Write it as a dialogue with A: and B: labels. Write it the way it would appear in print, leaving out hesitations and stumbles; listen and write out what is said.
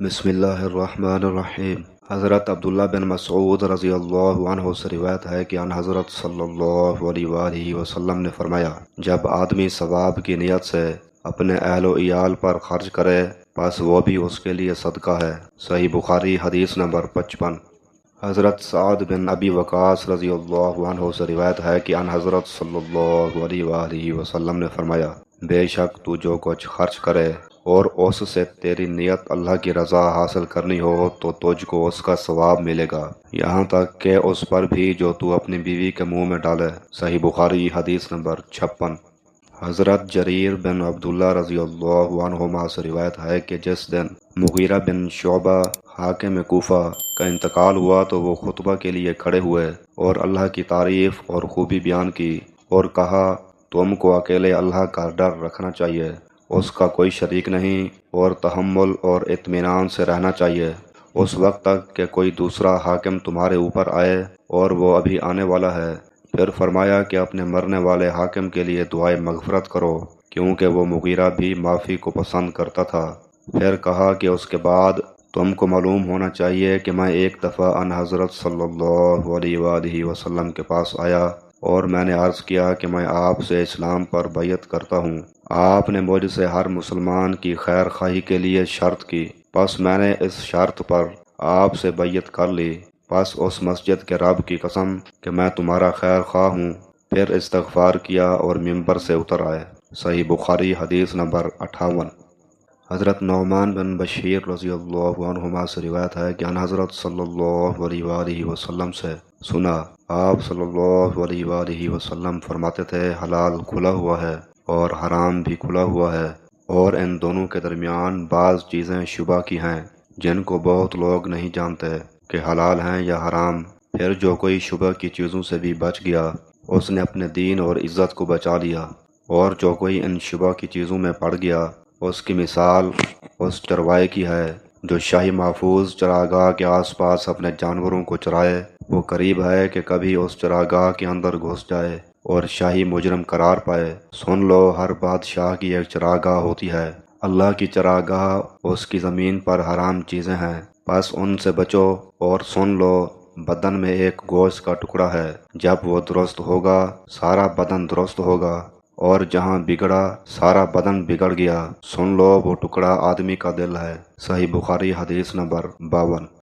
A: بسم اللہ الرحمن الرحیم۔ حضرت عبداللہ بن مسعود رضی اللہ عنہ سے روایت ہے کہ ان حضرت صلی اللہ علیہ وآلہ وسلم نے فرمایا، جب آدمی ثواب کی نیت سے اپنے اہل و عیال پر خرچ کرے پس وہ بھی اس کے لیے صدقہ ہے۔ صحیح بخاری حدیث نمبر 55۔ حضرت سعد بن ابی وقاص رضی اللہ عنہ سے روایت ہے کہ ان حضرت صلی اللہ علیہ وآلہ وسلم نے فرمایا، بے شک تو جو کچھ خرچ کرے اور اس سے تیری نیت اللہ کی رضا حاصل کرنی ہو تو تجھ کو اس کا ثواب ملے گا، یہاں تک کہ اس پر بھی جو تو اپنی بیوی کے منہ میں ڈالے۔ صحیح بخاری حدیث نمبر 56۔ حضرت جریر بن عبداللہ رضی اللہ عنہما سے روایت ہے کہ جس دن مغیرہ بن شعبہ حاکم کوفہ کا انتقال ہوا تو وہ خطبہ کے لیے کھڑے ہوئے اور اللہ کی تعریف اور خوبی بیان کی اور کہا، تم کو اکیلے اللہ کا ڈر رکھنا چاہیے، اس کا کوئی شریک نہیں، اور تحمل اور اطمینان سے رہنا چاہیے اس وقت تک کہ کوئی دوسرا حاکم تمہارے اوپر آئے اور وہ ابھی آنے والا ہے۔ پھر فرمایا کہ اپنے مرنے والے حاکم کے لیے دعائے مغفرت کرو کیونکہ وہ مغیرہ بھی معافی کو پسند کرتا تھا۔ پھر کہا کہ اس کے بعد تم کو معلوم ہونا چاہیے کہ میں ایک دفعہ ان حضرت صلی اللہ علیہ وآلہ وسلم کے پاس آیا اور میں نے عرض کیا کہ میں آپ سے اسلام پر بیعت کرتا ہوں۔ آپ نے مجھ سے ہر مسلمان کی خیر خواہی کے لیے شرط کی، پس میں نے اس شرط پر آپ سے بیعت کر لی، پس اس مسجد کے رب کی قسم کہ میں تمہارا خیر خواہ ہوں۔ پھر استغفار کیا اور ممبر سے اتر آئے۔ صحیح بخاری حدیث نمبر 58۔ حضرت نعمان بن بشیر رضی اللہ عنہما سے روایت ہے کہ ان حضرت صلی اللہ علیہ وآلہ وسلم سے سنا، آپ صلی اللہ علیہ وآلہ وسلم فرماتے تھے، حلال کھلا ہوا ہے اور حرام بھی کھلا ہوا ہے، اور ان دونوں کے درمیان بعض چیزیں شبہ کی ہیں جن کو بہت لوگ نہیں جانتے کہ حلال ہیں یا حرام۔ پھر جو کوئی شبہ کی چیزوں سے بھی بچ گیا اس نے اپنے دین اور عزت کو بچا لیا، اور جو کوئی ان شبہ کی چیزوں میں پڑ گیا اس کی مثال اس چروائے کی ہے جو شاہی محفوظ چراگاہ کے آس پاس اپنے جانوروں کو چرائے۔ وہ قریب ہے کہ کبھی اس چراگاہ کے اندر گھس جائے اور شاہی مجرم قرار پائے۔ سن لو، ہر بادشاہ کی ایک چراگاہ ہوتی ہے، اللہ کی چراگاہ اس کی زمین پر حرام چیزیں ہیں، بس ان سے بچو۔ اور سن لو، بدن میں ایک گوشت کا ٹکڑا ہے، جب وہ درست ہوگا سارا بدن درست ہوگا، اور جہاں بگڑا سارا بدن بگڑ گیا۔ سن لو، وہ ٹکڑا آدمی کا دل ہے۔ صحیح بخاری حدیث نمبر 52۔